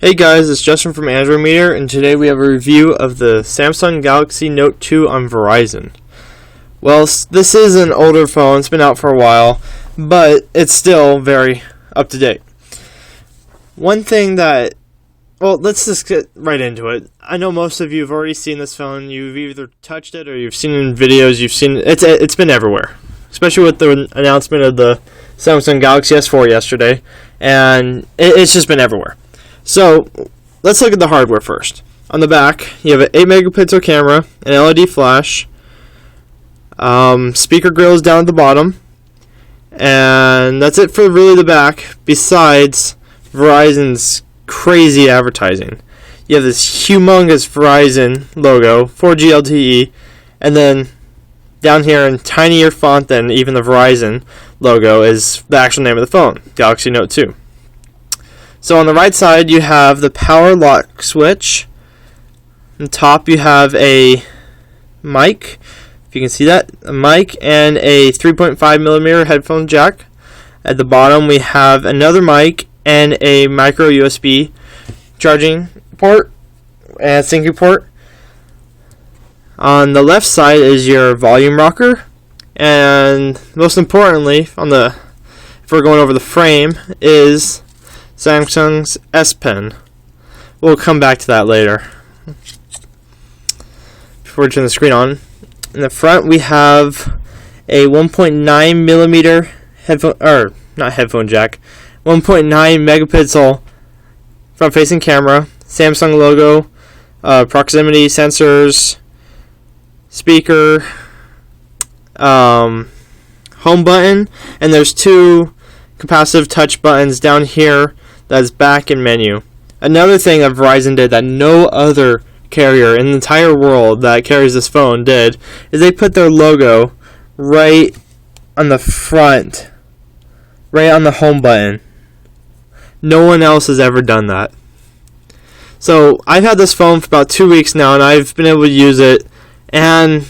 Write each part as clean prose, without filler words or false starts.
Hey guys, it's Justin from AndroidMeter, and today we have a review of the Samsung Galaxy Note 2 on Verizon. Well, this is an older phone, it's been out for a while, but it's still very up to date. One thing that, well, let's just get right into it. I know most of you have already seen this phone. You've either touched it or you've seen it in videos. It's been everywhere, especially with the announcement of the Samsung Galaxy S4 yesterday, and it's just been everywhere. So, let's look at the hardware first. On the back, you have an 8 megapixel camera, an LED flash, speaker grills down at the bottom, and that's it for really the back, besides Verizon's crazy advertising. You have this humongous Verizon logo, 4G LTE, and then down here in tinier font than even the Verizon logo is the actual name of the phone, Galaxy Note 2. So on the right side, you have the power lock switch. On top, you have a mic, if you can see that, a mic and a 3.5mm headphone jack. At the bottom, we have another mic and a micro USB charging port and syncing port. On the left side is your volume rocker, and most importantly, if we're going over the frame, is Samsung's S Pen. We'll come back to that later. Before we turn the screen on, in the front we have a 1.9mm headphone jack, 1.9 megapixel front-facing camera, Samsung logo, proximity sensors, speaker, home button, and there's two capacitive touch buttons down here. That's back and menu. Another thing that Verizon did that no other carrier in the entire world that carries this phone did is they put their logo right on the front, right on the home button. No one else has ever done that. So I've had this phone for about 2 weeks now, and I've been able to use it, and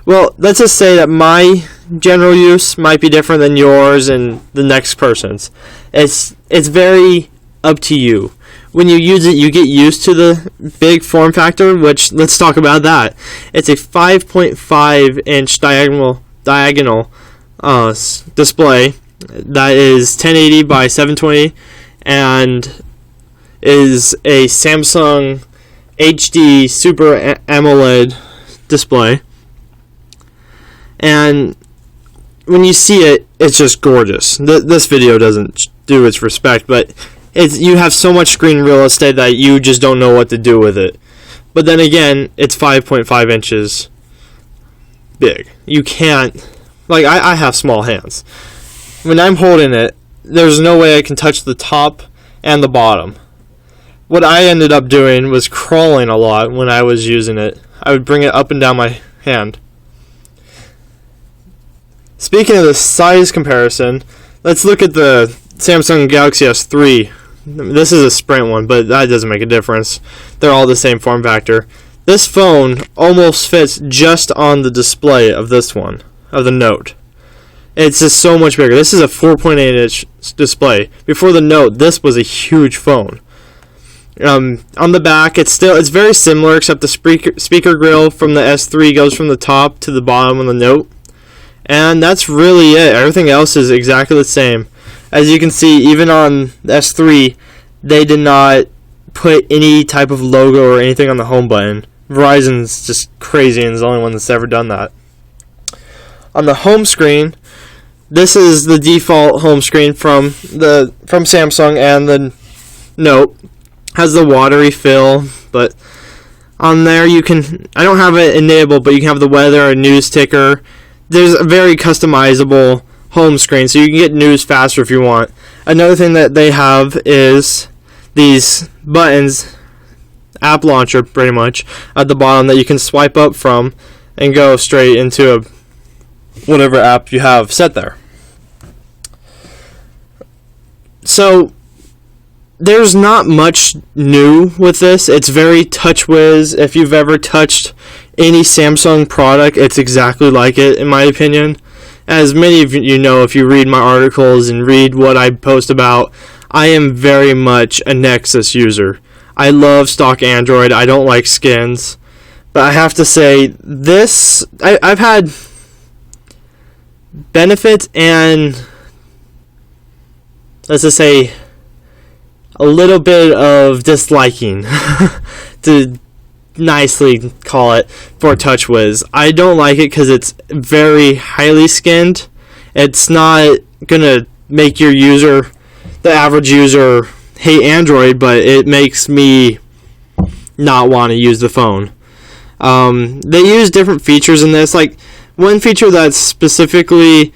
well, let's just say that my general use might be different than yours and the next person's. It's very up to you. When you use it, you get used to the big form factor, which, let's talk about that. It's a 5.5 inch diagonal display that is 1080 by 720 and is a Samsung HD Super AMOLED display. And when you see it, it's just gorgeous. This video doesn't do its respect, but you have so much screen real estate that you just don't know what to do with it. But then again, it's 5.5 inches big. You can't, like, I have small hands. When I'm holding it, there's no way I can touch the top and the bottom. What I ended up doing was crawling a lot when I was using it. I would bring it up and down my hand. Speaking of the size comparison, let's look at the Samsung Galaxy S3. This is a Sprint one, but that doesn't make a difference. They're all the same form factor. This phone almost fits just on the display of this one, of the Note. It's just so much bigger. This is a 4.8 inch display. Before the Note, this was a huge phone. On the back, it's very similar, except the speaker grill from the S3 goes from the top to the bottom on the Note. And that's really it. Everything else is exactly the same. As you can see, even on the S3, they did not put any type of logo or anything on the home button. Verizon's just crazy and is the only one that's ever done that. On the home screen, this is the default home screen from Samsung, and the Note has the watery fill, but on there I don't have it enabled, but you can have the weather, a news ticker. There's a very customizable home screen, so you can get news faster if you want. Another thing that they have is these buttons, app launcher pretty much, at the bottom that you can swipe up from and go straight into whatever app you have set there. So there's not much new with this. It's very TouchWiz. If you've ever touched any Samsung product, it's exactly like it, in my opinion. As many of you know, if you read my articles and read what I post about, I am very much a Nexus user. I love stock Android. I don't like skins. But I have to say, this, I've had benefits and, let's just say, a little bit of disliking to nicely call it for TouchWiz. I don't like it because it's very highly skinned. It's not gonna make your user, the average user, hate Android, but it makes me not want to use the phone. They use different features in this. Like, one feature that's specifically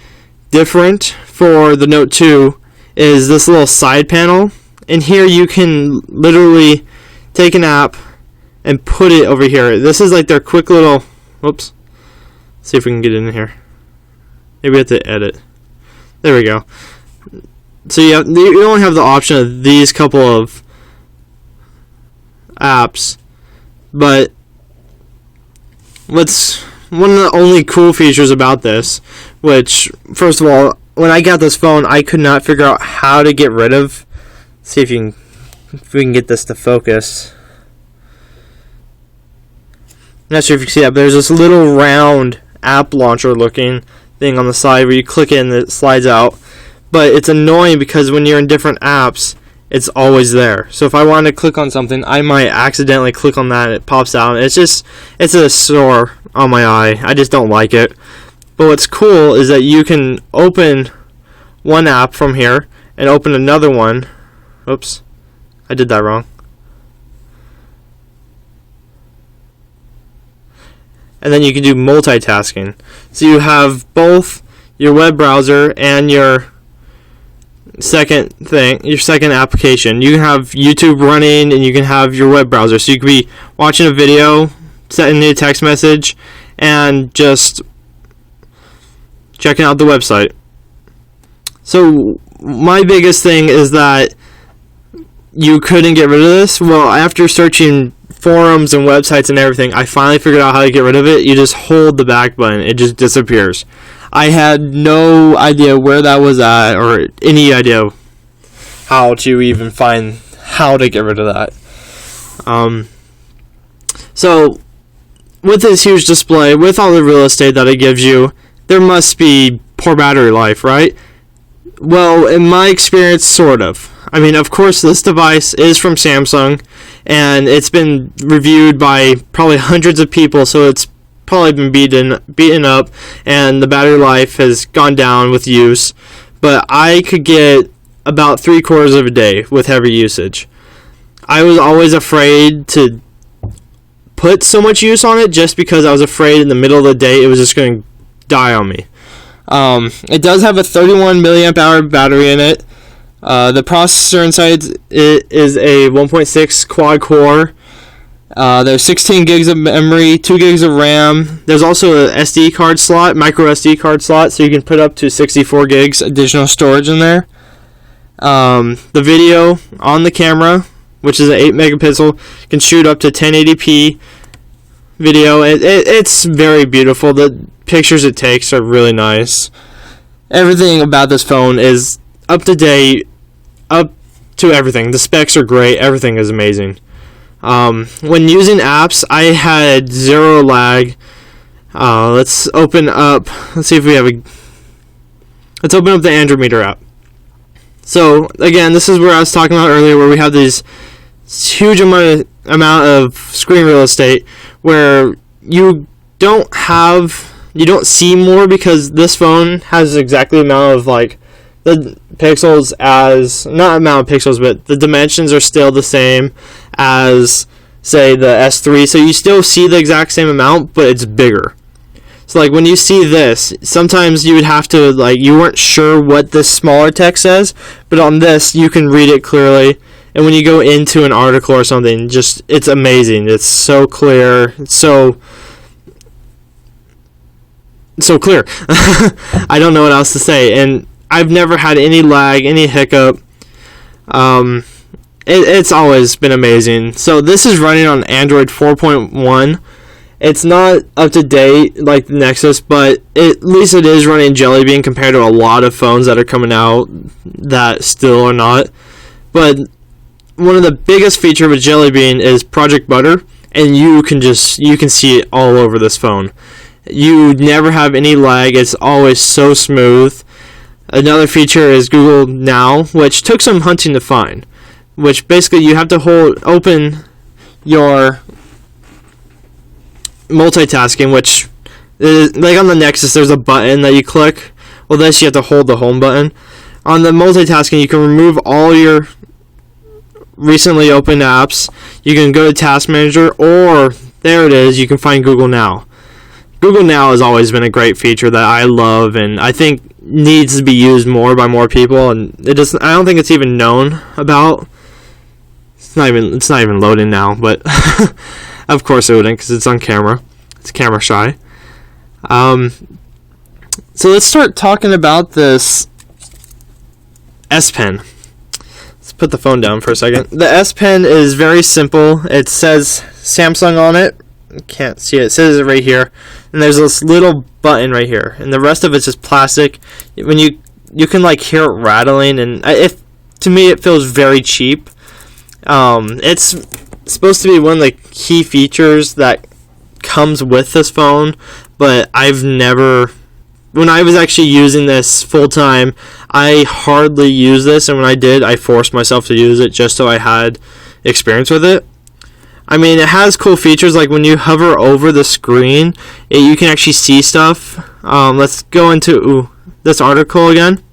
different for the Note 2 is this little side panel. And here you can literally take an app and put it over here. This is like their quick little, whoops, let's see if we can get in here. Maybe we have to edit. There we go. So you only have the option of these couple of apps, but one of the only cool features about this, which, first of all, when I got this phone, I could not figure out how to get rid of. See if we can get this to focus. I'm not sure if you can see that, but there's this little round app launcher looking thing on the side where you click it and it slides out. But it's annoying because when you're in different apps, it's always there. So if I want to click on something, I might accidentally click on that and it pops out. It's a sore on my eye. I just don't like it. But what's cool is that you can open one app from here and open another one. Oops, I did that wrong. And then you can do multitasking. So you have both your web browser and your second application. You can have YouTube running and you can have your web browser. So you could be watching a video, sending a text message, and just checking out the website. So my biggest thing is that you couldn't get rid of this. Well, after searching forums and websites and everything, I finally figured out how to get rid of it. You just hold the back button. It just disappears. I had no idea where that was at or any idea how to even find how to get rid of that. So, with this huge display, with all the real estate that it gives you, there must be poor battery life, right? Well, in my experience, sort of. I mean, of course, this device is from Samsung, and it's been reviewed by probably hundreds of people, so it's probably been beaten up, and the battery life has gone down with use. But I could get about 3/4 of a day with heavy usage. I was always afraid to put so much use on it just because I was afraid in the middle of the day it was just going to die on me. It does have a 31 milliamp hour battery in it. The processor inside it is a 1.6 quad core. There's 16 gigs of memory, 2 gigs of RAM. There's also a SD card slot, micro SD card slot, so you can put up to 64 gigs additional storage in there. The video on the camera, which is an 8 megapixel, can shoot up to 1080p video. It's very beautiful. The pictures it takes are really nice. Everything about this phone is up to date, up to everything. The specs are great. Everything is amazing. When using apps, I had zero lag. Let's open up the AndroidMeter app. So again, this is where I was talking about earlier, where we have these huge amount of screen real estate where you don't see more, because this phone has exactly the amount of the pixels as, not amount of pixels, but the dimensions are still the same as, say, the S3. So you still see the exact same amount, but it's bigger. So when you see this, sometimes you would have to, you weren't sure what this smaller text says, but on this you can read it clearly. And when you go into an article or something, it's amazing. It's so clear. It's so clear. I don't know what else to say. And I've never had any lag, any hiccup. It's always been amazing. So this is running on Android 4.1. It's not up to date like the Nexus, but at least it is running Jelly Bean compared to a lot of phones that are coming out that still are not. But one of the biggest features with Jelly Bean is Project Butter, and you can see it all over this phone. You never have any lag. It's always so smooth. Another feature is Google Now, which took some hunting to find. Which basically you have to open your multitasking, which is, like on the Nexus, there's a button that you click. Well, this you have to hold the home button. On the multitasking, you can remove all your recently opened apps. You can go to Task Manager, or there it is, you can find Google Now. Google Now has always been a great feature that I love, and I think needs to be used more by more people. And I don't think it's even known about. It's not even loading now, but of course it wouldn't because it's on camera. It's camera shy. So let's start talking about this S Pen. Let's put the phone down for a second. The S Pen is very simple. It says Samsung on it. You can't see it. It says it right here. And there's this little button right here. And the rest of it's just plastic. When you can like hear it rattling, and to me it feels very cheap. It's supposed to be one of the key features that comes with this phone, but I've never. When I was actually using this full time, I hardly used this, and when I did, I forced myself to use it just so I had experience with it. I mean, it has cool features, like when you hover over the screen, you can actually see stuff. Let's go into this article again.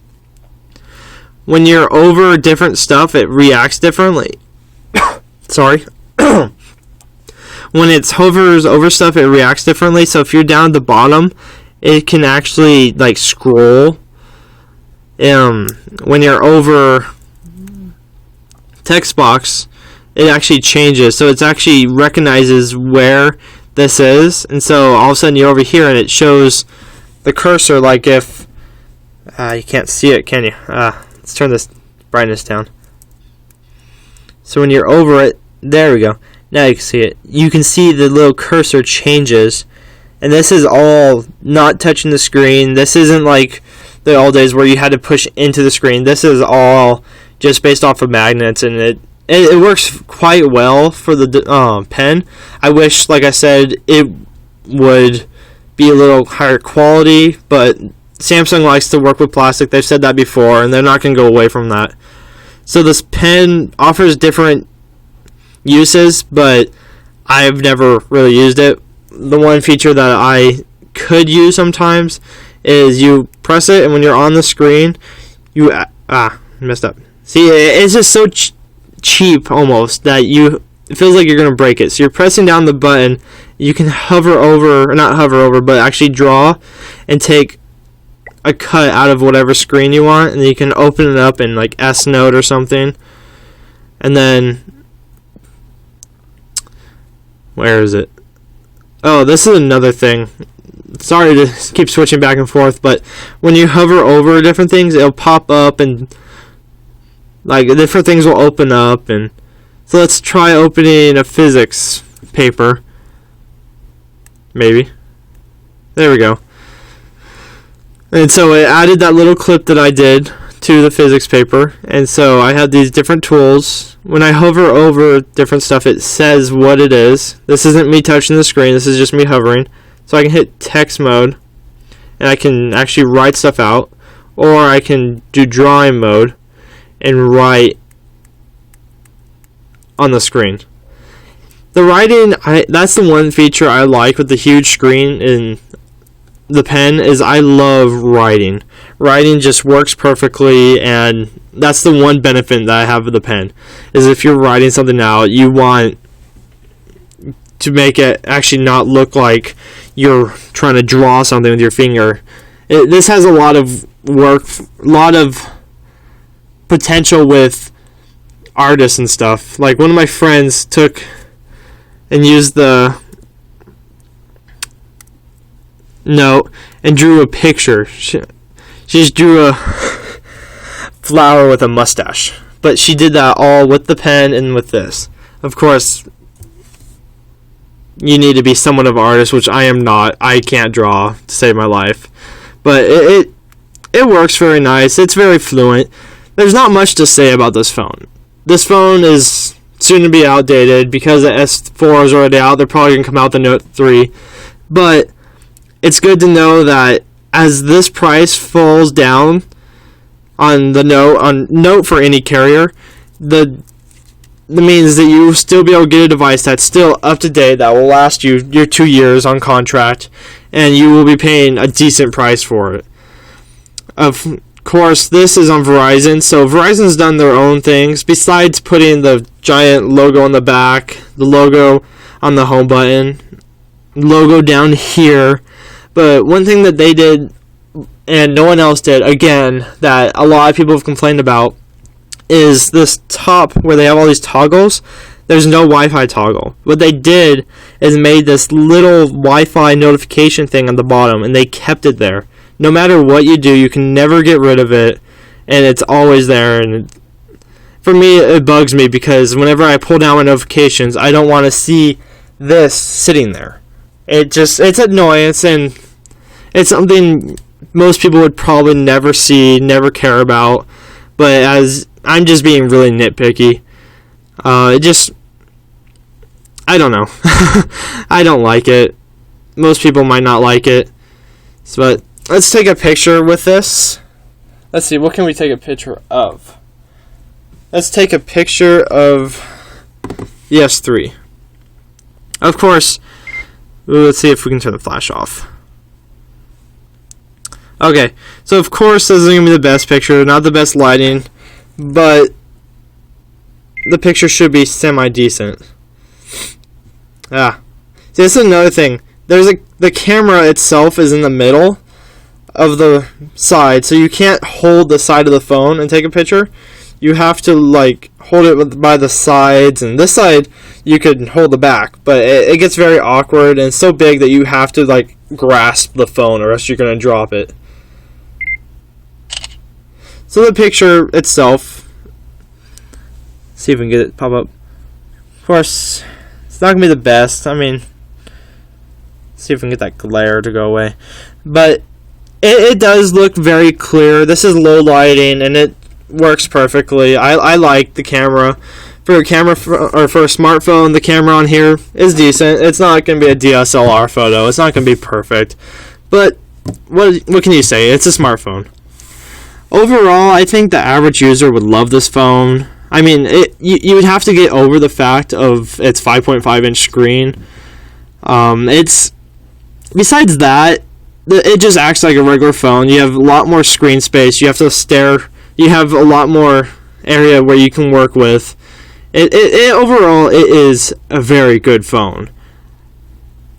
When you're over different stuff, it reacts differently. Sorry. When it hovers over stuff, it reacts differently. So if you're down at the bottom, it can actually like scroll. When you're over text box, it actually changes. So it actually recognizes where this is, and so all of a sudden you're over here and it shows the cursor. Like if you can't see it, can you? Let's turn this brightness down. So when you're over it, there we go. Now you can see it. You can see the little cursor changes. And this is all not touching the screen. This isn't like the old days where you had to push into the screen. This is all just based off of magnets, and it works quite well for the pen. I wish, like I said, it would be a little higher quality, but Samsung likes to work with plastic. They've said that before, and they're not going to go away from that. So this pen offers different uses, but I've never really used it. The one feature that I could use sometimes is you press it, and when you're on the screen, you messed up. See, it's just so cheap almost that it feels like you're gonna break it. So you're pressing down the button. You can hover over, or not hover over, but actually draw and take a cut out of whatever screen you want, and then you can open it up in like S Note or something. And then where is it? Oh, this is another thing. Sorry to keep switching back and forth, but when you hover over different things, it'll pop up, and like different things will open up. And so let's try opening a physics paper. Maybe. There we go. And so it added that little clip that I did to the physics paper, and so I have these different tools. When I hover over different stuff, it says what it is. This isn't me touching the screen, this is just me hovering. So I can hit text mode, and I can actually write stuff out, or I can do drawing mode and write on the screen. The writing, that's the one feature I like with the huge screen in the pen, is I love writing. Writing just works perfectly, and that's the one benefit that I have with the pen, is if you're writing something out, you want to make it actually not look like you're trying to draw something with your finger. This has a lot of work, a lot of potential with artists and stuff. Like one of my friends took and used the note and drew a picture. She just drew a flower with a mustache, but she did that all with the pen and with this. Of course, you need to be somewhat of an artist, which I am not. I can't draw to save my life, but it works very nice. It's very fluent. There's not much to say about this phone. this phone is soon to be outdated because the S4 is already out. They're probably going to come out the Note 3. But it's good to know that as this price falls down on the Note for any carrier, that means that you will still be able to get a device that's still up to date, that will last you your 2 years on contract, and you will be paying a decent price for it. Of course, this is on Verizon, so Verizon's done their own things besides putting the giant logo on the back, the logo on the home button, logo down here. But one thing that they did and no one else did, again, that a lot of people have complained about, is this top where they have all these toggles. There's no Wi-Fi toggle. What they did is made this little Wi-Fi notification thing on the bottom, and they kept it there. No matter what you do, you can never get rid of it, and it's always there. And for me, it bugs me because whenever I pull down my notifications, I don't want to see this sitting there. It's annoyance, and it's something most people would probably never see, never care about. But as I'm just being really nitpicky, I don't know. I don't like it. Most people might not like it. But let's take a picture with this. Let's see, what can we take a picture of? Let's take a picture of the S3. Of course, let's see if we can turn the flash off. Okay, so of course this isn't going to be the best picture, not the best lighting, but the picture should be semi-decent. See, this is another thing. The camera itself is in the middle of the side, so you can't hold the side of the phone and take a picture. You have to hold it by the sides, and this side you could hold the back, but it gets very awkward, and it's so big that you have to grasp the phone, or else you're going to drop it. So the picture itself, see if we can get it pop up. Of course, it's not going to be the best. I mean, see if we can get that glare to go away. But it does look very clear. This is low lighting, and it works perfectly. I like the camera. For a smartphone, the camera on here is decent. It's not going to be a DSLR photo. It's not going to be perfect. But what can you say? It's a smartphone. Overall, I think the average user would love this phone. I mean, you would have to get over the fact of its 5.5-inch screen. Besides that, it just acts like a regular phone. You have a lot more screen space. You have to stare. You have a lot more area where you can work with. Overall, it is a very good phone.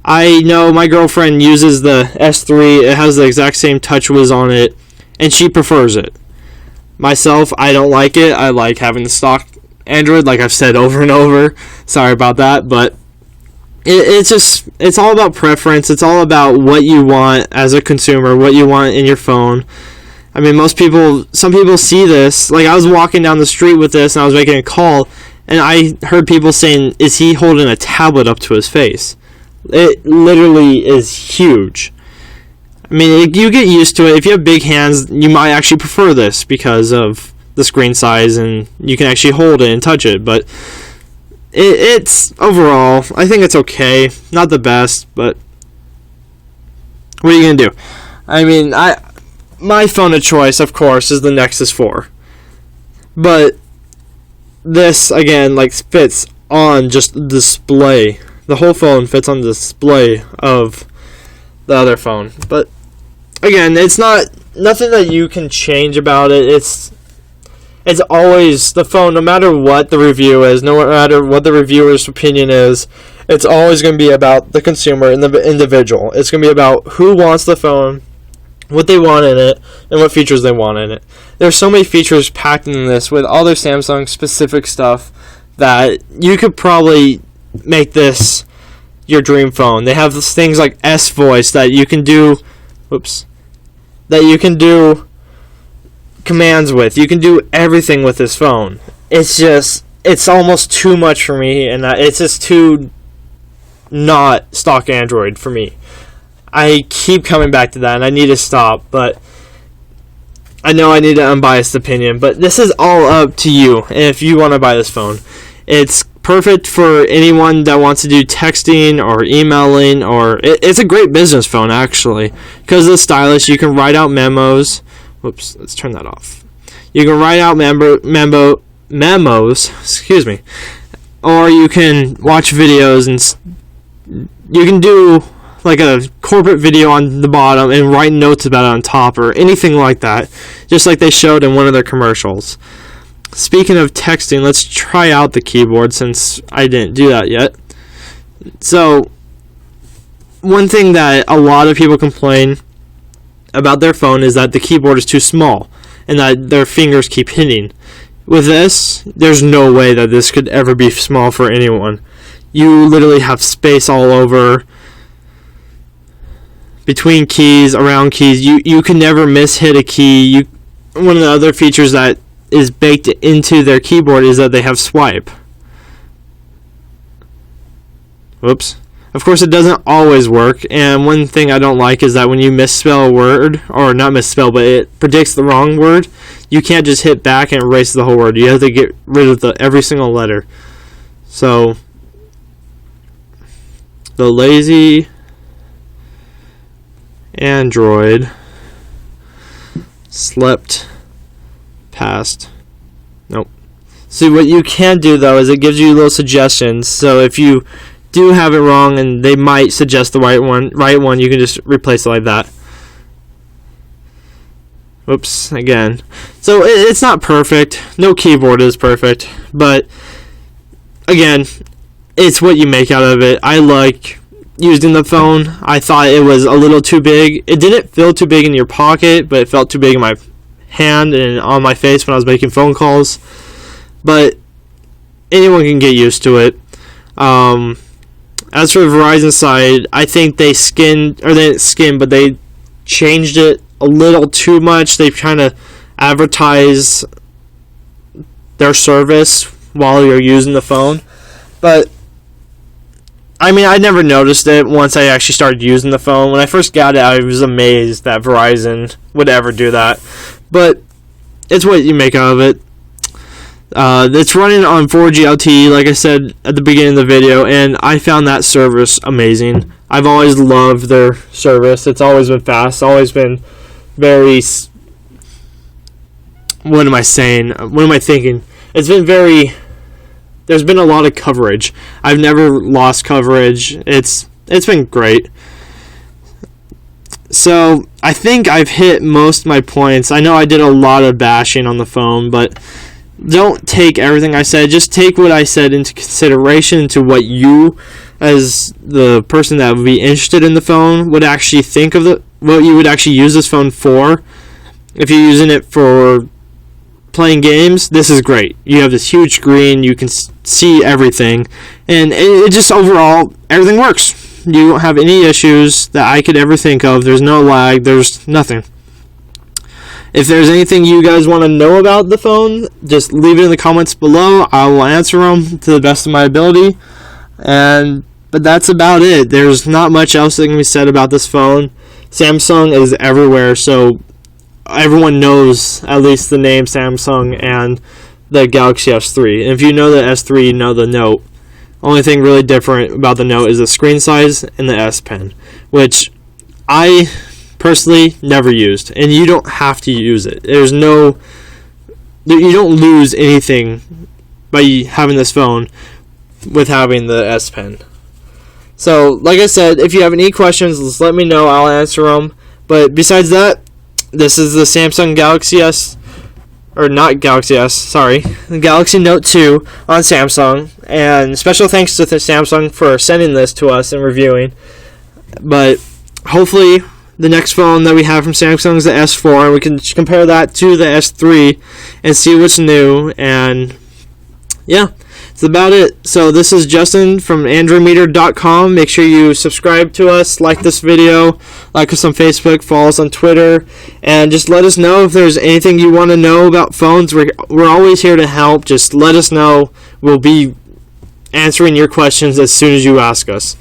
I know my girlfriend uses the S3. It has the exact same TouchWiz on it, and she prefers it. Myself, I don't like it. I like having the stock Android, like I've said over and over. Sorry about that, but it's all about preference. It's all about what you want as a consumer, what you want in your phone. I mean, some people see this. I was walking down the street with this, and I was making a call, and I heard people saying, is he holding a tablet up to his face? It literally is huge. I mean, you get used to it. If you have big hands, you might actually prefer this because of the screen size, and you can actually hold it and touch it. But it's overall, I think it's okay. Not the best, but what are you gonna do? I mean, my phone of choice, of course, is the Nexus 4. But this, again, fits on just the display. The whole phone fits on the display of the other phone. But again, it's nothing that you can change about it. It's always the phone, no matter what the review is, no matter what the reviewer's opinion is, it's always going to be about the consumer and the individual. It's going to be about who wants the phone, what they want in it, and what features they want in it. There's so many features packed in this with all their Samsung specific stuff that you could probably make this your dream phone. They have things like S Voice that you can do commands with. You can do everything with this phone. It's almost too much for me, and it's just too not stock Android for me. I keep coming back to that, and I need to stop, but I know I need an unbiased opinion, but this is all up to you if you want to buy this phone. It's perfect for anyone that wants to do texting or emailing, or it's a great business phone actually because it's stylish. You can write out memos. Whoops, let's turn that off. You can write out memos, excuse me, or you can watch videos, and you can do like a corporate video on the bottom and write notes about it on top or anything like that, just like they showed in one of their commercials. Speaking of texting, let's try out the keyboard since I didn't do that yet. So, one thing that a lot of people complain about their phone is that the keyboard is too small and that their fingers keep hitting. With this, there's no way that this could ever be small for anyone. You literally have space all over, between keys, around keys. You can never mishit a key. One of the other features that is baked into their keyboard is that they have swipe. Whoops. Of course, it doesn't always work, and one thing I don't like is that when you misspell a word, or not misspell, but it predicts the wrong word, you can't just hit back and erase the whole word. You have to get rid of every single letter. So, the lazy Android slept past. Nope. See, what you can do though is it gives you little suggestions. So if you do have it wrong and they might suggest the right one, you can just replace it like that. Whoops, again. So it's not perfect. No keyboard is perfect, but again, it's what you make out of it. I like using the phone. I thought it was a little too big. It didn't feel too big in your pocket, but it felt too big in my hand and on my face when I was making phone calls. But anyone can get used to it. As for the Verizon side, I think they but they changed it a little too much. They kind of advertise their service while you're using the phone. But I mean, I never noticed it once I actually started using the phone. When I first got it, I was amazed that Verizon would ever do that. But it's what you make out of it. It's running on 4G LTE, like I said at the beginning of the video, and I found that service amazing. I've always loved their service. It's always been fast, always been very... What am I saying? What am I thinking? It's been very... There's been a lot of coverage. I've never lost coverage. It's been great. So, I think I've hit most of my points. I know I did a lot of bashing on the phone, but don't take everything I said. Just take what I said into consideration to what you, as the person that would be interested in the phone, would actually think of what you would actually use this phone for. If you're using it for playing games, this is great. You have this huge screen, you can see everything, and it just overall, everything works. You don't have any issues that I could ever think of. There's no lag, there's nothing. If there's anything you guys want to know about the phone, just leave it in the comments below. I will answer them to the best of my ability. But that's about it. There's not much else that can be said about this phone. Samsung is everywhere, so everyone knows at least the name Samsung and the Galaxy S3. And if you know the S3, you know the Note. Only thing really different about the Note is the screen size and the S Pen, which I personally never used, and you don't have to use it. You don't lose anything by having this phone with having the S Pen. So, like I said, if you have any questions, just let me know. I'll answer them. But besides that, this is the Samsung Galaxy S, or not Galaxy S, sorry, the Galaxy Note 2 on Samsung. And special thanks to Samsung for sending this to us and reviewing. But hopefully the next phone that we have from Samsung is the S4, and we can compare that to the S3 and see what's new. And yeah, that's about it. So this is Justin from AndroidMeter.com. Make sure you subscribe to us, like this video, like us on Facebook, follow us on Twitter, and just let us know if there's anything you want to know about phones. We're always here to help. Just let us know. We'll be answering your questions as soon as you ask us.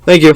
Thank you.